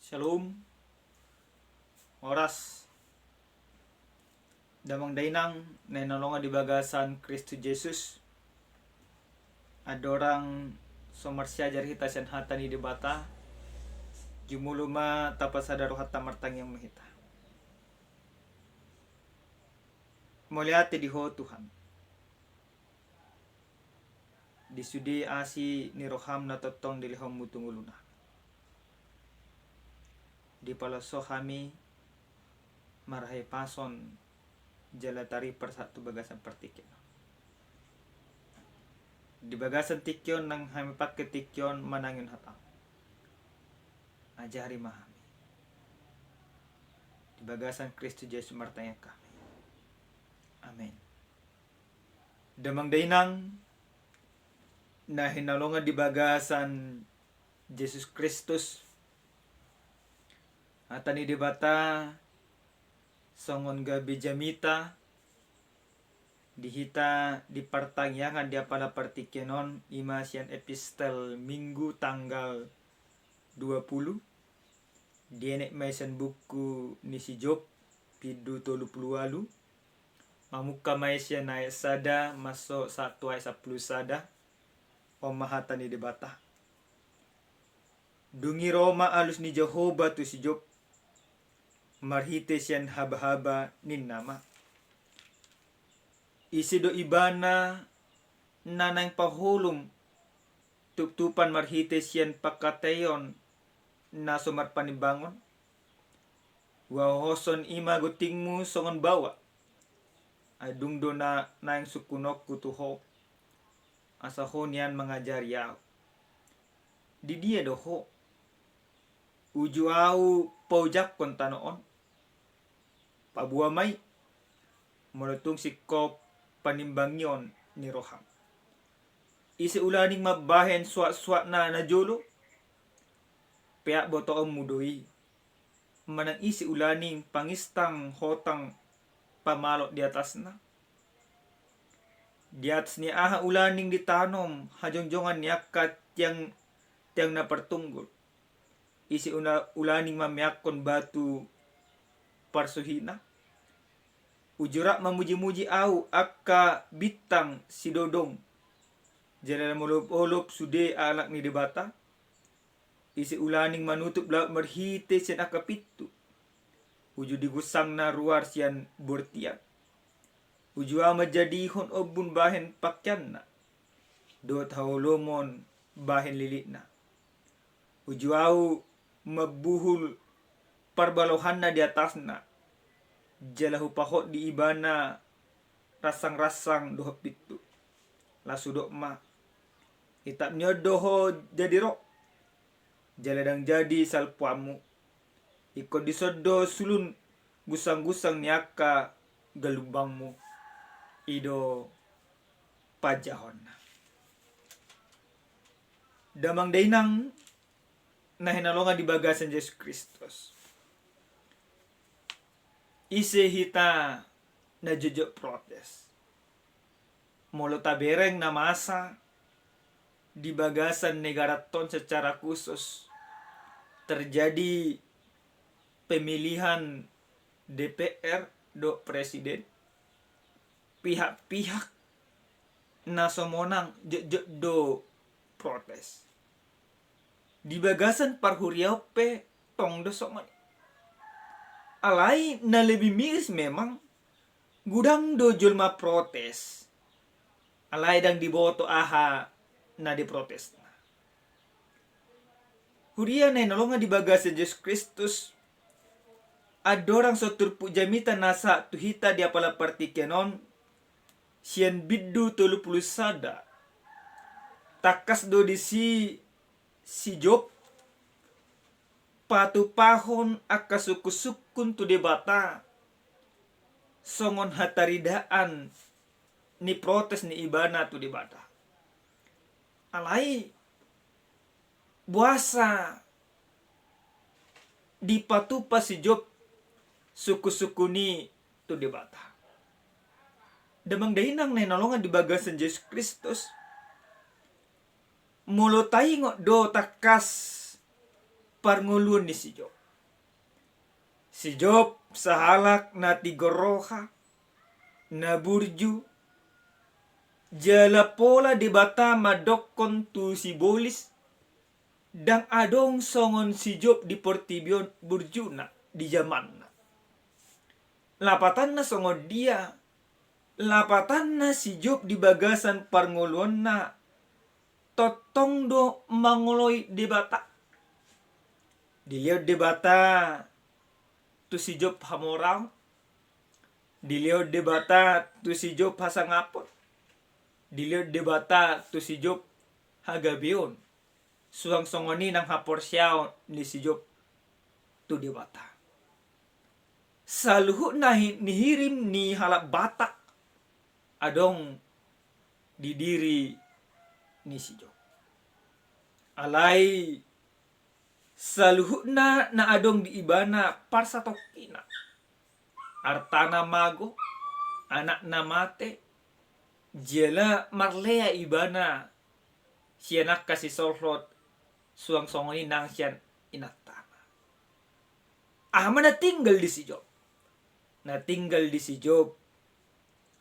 Shalom, oras, damang dainang, nainalonga di bagasan Kristus Yesus. Adorang somarsya jari hita sian hata ni debata, jumuluma tapasadaro hata martang yang mahita. Muliati di ho Tuhan. Disudi asi ni roham na totong dilihom mutunguluna. Di palaso kami marahay pason jalatari persatu bagasan pertikyon. Di bagasan tikyon nang kami pakai tikyon manangin hatang. Ajari mahami. Di bagasan Kristus Yesus martanya kami. Amen. Damang dainang na hinalongan di bagasan Yesus Kristus atani debata songon gabi jamita dihita di pertanyaan dia pada partikenon imasian epistel minggu tanggal 20 dienek maisen buku nisi Job pidu 38 mamuka maisian ayat sada masuk 1 ayat 10 sada omahatan di debata dungi Roma alus ni Jehovah tu si Job marhite sian haba-haba nin nama isi do ibana nanang pahulum tup-tupan marhite sian pakateyon na sumar panibangon wahoson ima gutingmu songon bawa adung do na nang sukunok kutuho asahonian mengajari yao di dia doho uju au paujak kontanoon pabuah mai meletung sikop panimbangyon ni roham isi ulaning mabahen suak-suak na najolo pea botoom mudoi manang isi ulaning pangistang hotang pamalok di atasna di atas ni aha ulaning ditanom hajongjongan ni akat yang na pertunggul isi ulaning mamiakon batu parsuhina ujurak memuji-muji au akka bitang sidodong jalan molop-olop sude anak ni debata isi ulaning manutup laut merhite sian akka pitu uju digusang na ruar sian bortian uju ama jadi hon obun bahen pakyanna dot haulomon bahen lilitna uju au mabuhul parbalohanna di atasna jalahu pahot di ibana rasang-rasang doho pitu lasudok ma itap nyodoho jadi ro jaladang jadi salpuamu ikon disodo sulun gusang-gusang niaka galumbangmu ido pajahon damang dainang na hinalongan di bagasan Yesus Kristus isi hita na jujur protes molo tabereng na masa di bagasan negara ton secara khusus terjadi pemilihan DPR do presiden pihak-pihak na somonang jujur do protes di bagasan parhuriau pe tong do soman alai na lebih miris memang gudang do julma protes alai dang diboto aha na diprotes huria na nolongan di bagasan Yesus Kristus adorang sotur pujamita nasa tuhita di apala partikenon sian biddu 30 sada takas do di si Job patu pahon akka suku-sukun tu debata songon hataridaan ni protes ni ibana tu debata alai buasa di patupa si Job suku-suku ni tu debata damang dainang na nolongan di bagasan Yesus Kristus mulo taingo do takas parngulun ni si Job Si Job sahalak na tigoroha na burju jala pola di bata madokon tu si bolis dang adong songon si Job di portibion burjuna di zaman na. Lapatan na songon dia, lapatan na si Job di bagasan parngoluan na totong do mangoloy di bata. Dilihat di bata tu si Job hamorang, dilihat di bata tu si Job hasangapon, dilihat di bata tu si Job hagabion, suang songoni nang haporsyaw ni si Job tu di bata. Saluhu na nihirim ni halap bata adong di diri ni si Job. Alay saluhu na adong di ibana parsatokina. Artana mago, anak na mate, jela marlea ibana, siyanak kasih solrot, suang songoni nang siyan inatana. Na tinggal di si Job. Na tinggal di si Job,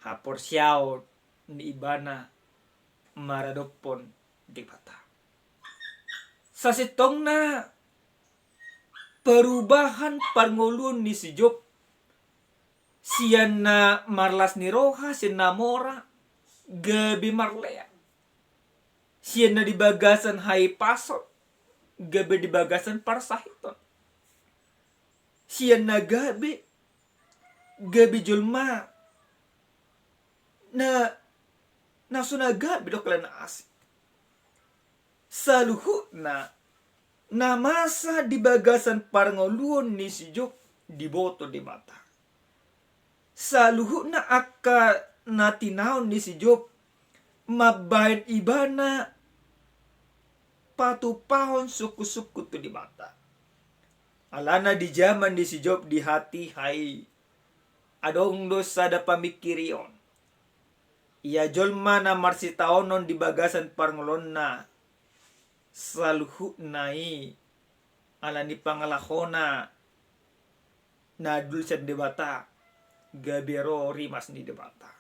haporsyaw ni ibana, maradopon di bata. Sa sitong na perubahan parngulun ni si Job, siyan na marlas ni roha, siyan na mora, gabi marlea. Siyan na di bagasan hai pasot, gabi di bagasan parsahiton. Siyan na gabi julma, na sunagabi do kala na asik. Saluhu na masa di bagasan parngoluon ni si Job diboto di mata. Saluhu na akka na tinaon ni si Job mabayan ibana patupahon suku-suku tu di mata. Alana di zaman di si Job di hati hai adong dosa da pamikirion. Ia jolma na marsitaonon di bagasan parngolon na saluhu nai alani pangalahona na dulsan debata gabero rimas ni debata.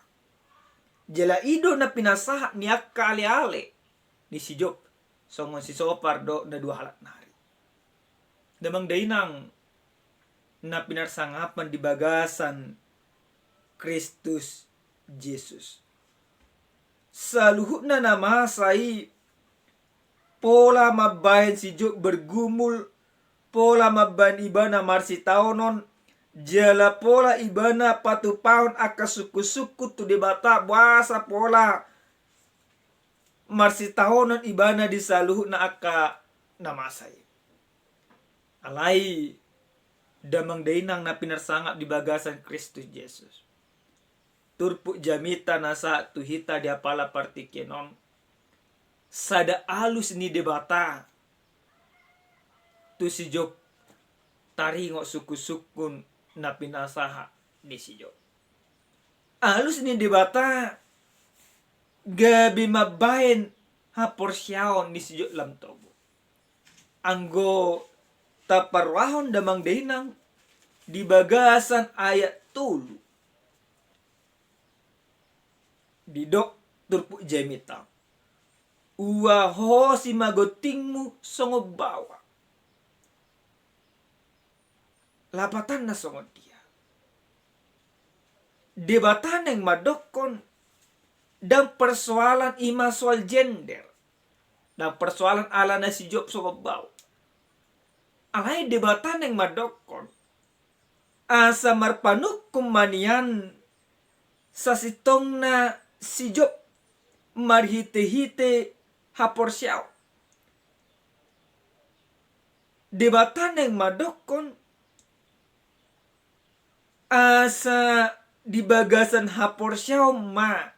Jela ido na pinasaha ni akka ale-ale ni si Job songon si sopar do na dua halat nari. Damang dainang na pinarsangapan di bagasan Kristus Jesus. Saluhu na namasay pola mabayan si Job bergumul, pola mabayan ibana marsitaonon, jala pola ibana patupahon aka suku-suku tu debata bahasa pola marsitaonon ibana di saluhu na aka namasay. Alay damang dainang na pinarsangap di bagasan Kristus Jesus. Turpu jamita nasa tuhita di apala partikenon sada alus ni debata tu si Job taringo suku-sukun na pinasaha ni si Job. Alus ni debata gabi mabayan haporsyaon ni si Job lam tobo. Anggo taparwahon damang dainang di bagasan ayat tulu didok turpu jamita. Uwaho si magotingmu songo bawa. Lapatan na songo dia. Debatan yang madokon dan persoalan ima soal gender. Dan persoalan ala na si Job songo bawa. Alay debatan yang madokon asa marpanuk kumanian sa sitong na si Job marhite-hite haporsyaw. Debatan yang madokon asa di bagasan haporsyaw ma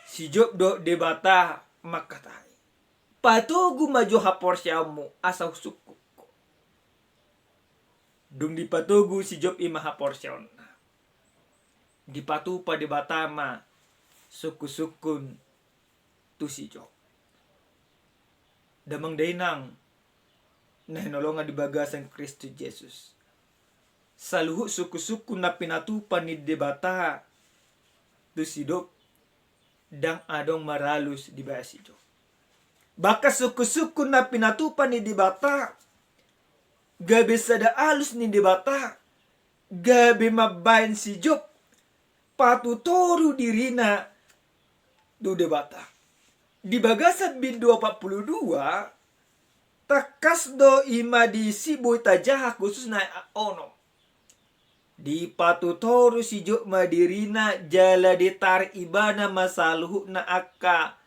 si Job do debata makatai. Patugu maju haporsyamu asa suku. Dung dipatugu si Job ima haporsyaw na. Dipatu pa debata ma suku-sukun tu si Job. Damang dainang na hinolongan di bagasan Kristus Jesus. saluhu suku-suku na pinatupan ni debata tu sidop dang adong maralus di baya si Job. Baka suku-suku na pinatupan ni debata gabi sada alus ni debata gabi mabayan si Job patutoru dirina du debata. Di bagasan bin 242 takas do ima di siboy tajaha khusus na ono. Di patutoru si Job madirina jala ditarik ibana masaluhu na akka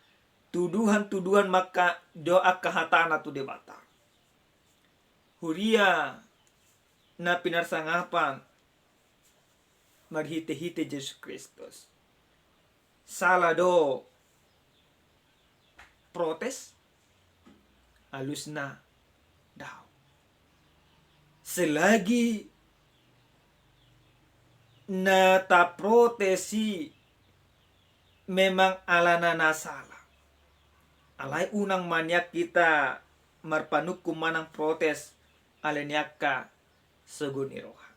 tuduhan-tuduhan maka do akka hatana tu debata. Huria na pinarsangapan marhite-hite Yesus Kristus. Salah do protes halus na daw. Selagi na ta protesi memang alana nasala. Alai unang manyak kita marpanukum manang protes aleniaka seguniroha.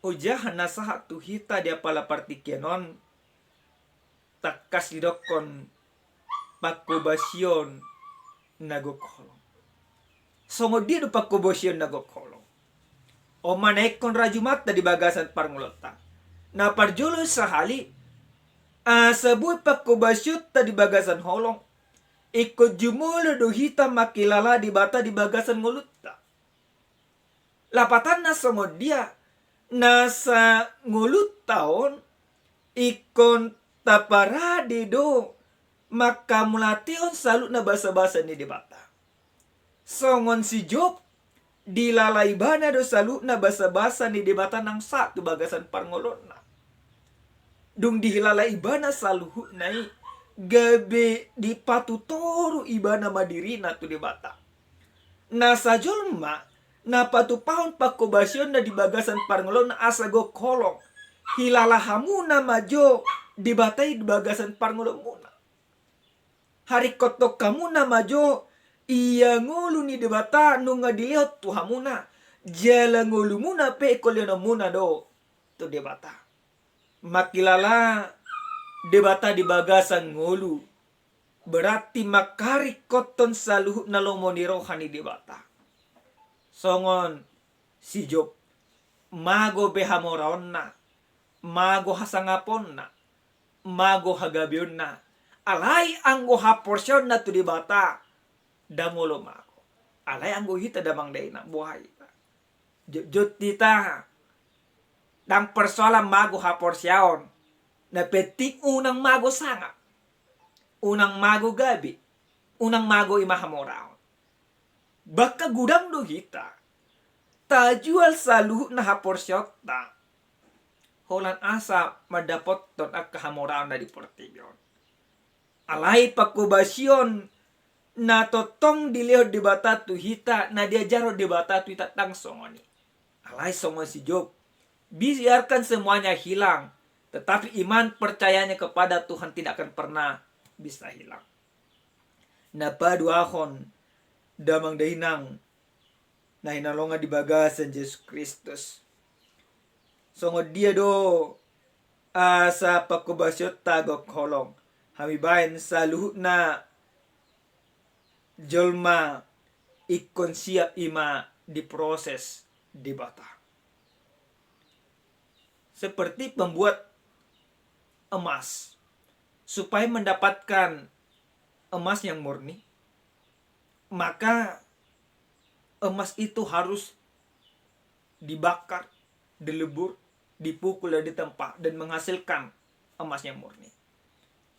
Ujah nasaha tu hita dia pala partikenon takas lidokon pakobasyon nagokolong. Songo di do pakobasyon nagokolong. O manaikon rajumat di bagasan parngulota. Na parjolo sahali sabuy pakobasyut di bagasan holong. Ikut jumulo do hita makilala di bata di bagasan ngulutta. Lapatan na songo dia nasa ngulut taon ikon taparade do maka mulation salut na basa-basa ni di bata. Songon si Job dilalai bana do salut na basa-basa ni debata nang satu bagasan parngolon na. Dung dihilalai ibana saluhu nai gabe di patutoru ibana madirina tu debata. Na sajolma na patupahon pakobasyon na di bagasan parngolon na asago kolong. Hilala hamuna majo dibatai di bagasan parngolon muna. Hari kotok kamu na majo iya ngulu ni debata nunga dilihat tu hamuna jala ngulu muna pe kolena muna do tu debata. Makilala debata di bagasan ngulu berarti makari koton saluhu na lomoniro hani debata. Songon si Job mago behamoraon na mago hasangapon na mago hagabion na alay anggo haporsyon na tu debata dangolo mako. Alay anggo hita damang day na buhay. Jut tita dang persoalan mago haporsyaon na petik unang mago sanga. Unang mago gabi. Unang mago imahamoraon. Baka gudang do hita tajual saluhu na haporsyot ta. Holan asa madapot ton ak kahamoraon na di portibyon. Alay pakubasyon na totong dilihat di bata tu hita na diajaro di bata tu hita tang songoni. Alay songon si Job. Biarkan semuanya hilang. Tetapi iman percayanya kepada Tuhan tidak akan pernah bisa hilang. Napaduahon damang dahinang na hinalonga di bagasan Yesus Kristus. Songon dia do asa pakubasyot tagok holong. Hamibayan sa luhut na jolma ikon siap ima diproses di bata. Seperti pembuat emas. Supaya mendapatkan emas yang murni, maka emas itu harus dibakar, dilebur, dipukul dan ditempa dan menghasilkan emas yang murni.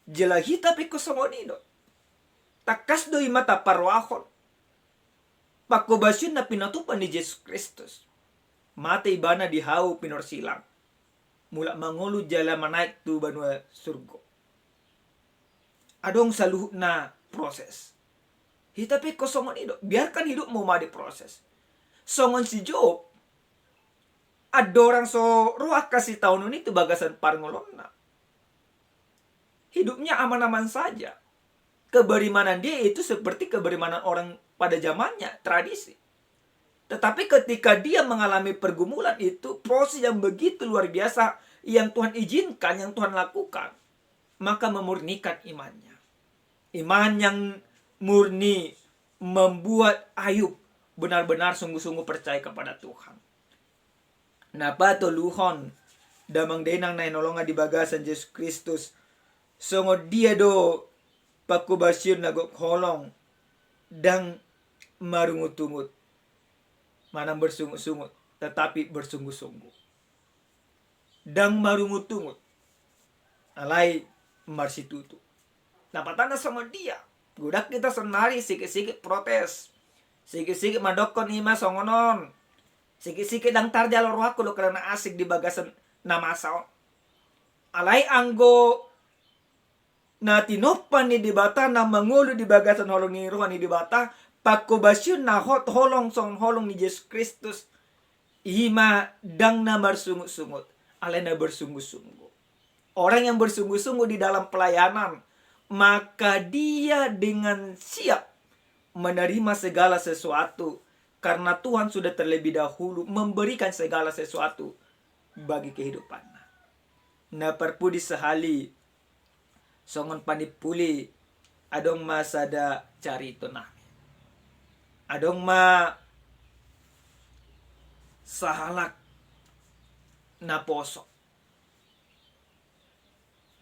Jelahi tapi kusongonido. Takas do imata parwahon. Pakobasyon na pinatupan ni Yesus Kristus. Mata ibana dihau pinorsilang. Mula mangulu jala manaik tu banua surgo. Adong saluhut na proses. Hitapi kosongon itu. Biarkan hidup mau madi proses. Songon si Job. Adorang so roh kasih tahun ini tu bagasan parngolon na. Hidupnya aman-aman saja. Keberimanan dia itu seperti keberimanan orang pada zamannya, tradisi. Tetapi ketika dia mengalami pergumulan itu, proses yang begitu luar biasa yang Tuhan izinkan, yang Tuhan lakukan, maka memurnikan imannya. Iman yang murni membuat Ayub benar-benar sungguh-sungguh percaya kepada Tuhan. Napa to luhon damang denang na inolonga di bagasan Yesus Kristus. Songo dia do pakubasyon na holong dang marungut-ungut. Manang bersungut-sungut, tetapi bersungguh-sungguh. Dang marungut-ungut. Alay marsitutu. Napatana sama dia. Gudak kita senari sikit-sikit protes. Sikit-sikit madokon ima songonon. Sikit-sikit dang tarjalo rohaku lo karena asik di bagasan namasao. Alay anggo na tinopan ni dibata na mangulu di bagasan holong ni rohan ni dibata. Pakubasyon na holong song holong ni Yesus Kristus. Ima dang na bersungut-sungut. Alay na bersungguh-sungguh. Orang yang bersungguh-sungguh di dalam pelayanan, maka dia dengan siap menerima segala sesuatu. Karena Tuhan sudah terlebih dahulu memberikan segala sesuatu bagi kehidupannya. Na perpudi sehali songon panipuli adong masada carito nami. Adong ma sahalak na poso.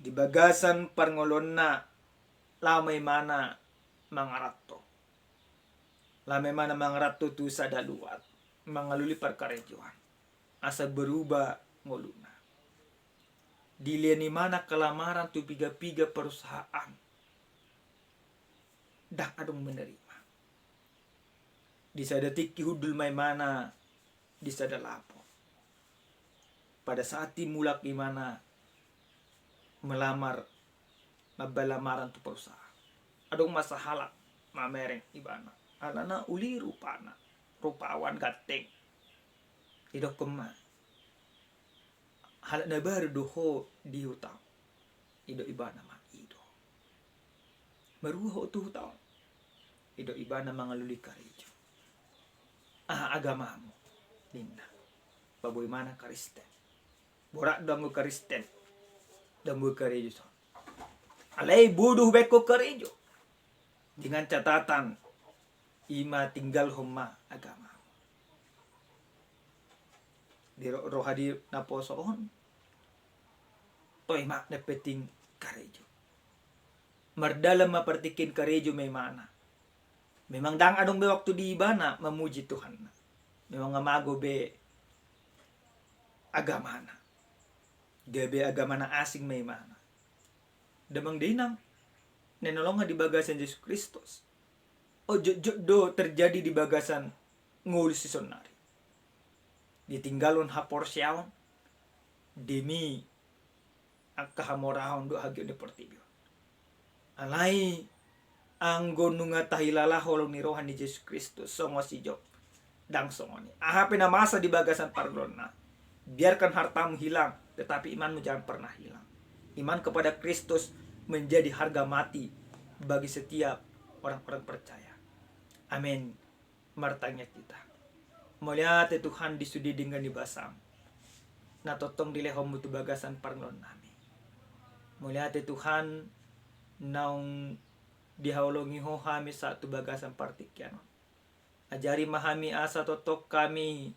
Di bagasan parngolon na lamay mana mangarato. Lamay mana mangarato tu sa daluat. Mangaluli parkarejoan. Asa berubah ngoluna. Diliani mana kelamaran tu piga-piga perusahaan. Dak adong menerima. Di sada tiki hudul may mana di sada lapo. Pada saat timulak di mana melamar mabalamaran tu perusahaan. Adong masahalak mamereng ibana. Alana uli rupana. Rupawan gateng. Idok kema. Halak na baru doho di hutang. Ido ibana ma ido. Maruho tu hutang. Ido ibana mangaluli karejo. Agamamu linda baboy mana Kristen borak damu Kristen damu karejo alay buduh beko karejo dengan catatan ima tinggal homa agama di rohadi na posoon toy mak dapeting karejo mardalam mapartikin karejo may mana. Memang dang adong be waktu di ibana memuji Tuhan. Memang ngamago be agamana. Dia be agamana asing may mana. Damang dinang nenolong di bagasan Yesus Kristus. O do terjadi di bagasan ngul si sonari. Ditinggalon hapor siyaon demi ang kahamorahon do hagyo deportibo. Alay anggo nunga tahilala holong ni rohan ni Yesus Kristus songo si Job dang songoni ahapin na masa di bagasan parlon na biarkan hartamu hilang tetapi imanmu jangan pernah hilang. Iman kepada Kristus menjadi harga mati bagi setiap orang-orang percaya. Amin. Martanya kita melihat Tuhan disudi dengan dibasam na totong dilehom tu bagasan parlon nami melihat Tuhan naung dihaulongi ho kami satu bagasan partikyan. Ajari mahami asa totok kami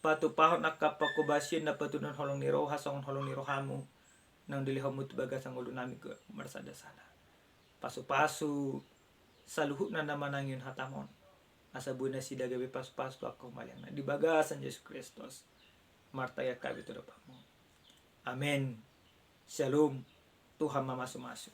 patupahon nakapakubasyon na patunon holong ni roha songon holong ni rohamu nang dilihom tu bagasan ulo nami ke marsada sana. Pasu-pasu saluhut na naman ang yun hatamon. Asa buna si dagabi pasu-pasu ako malyang na di bagasan Yesus Kristus. Martaya kami tu dapamu. Amen. Shalom. Tuhan mamasu-masu.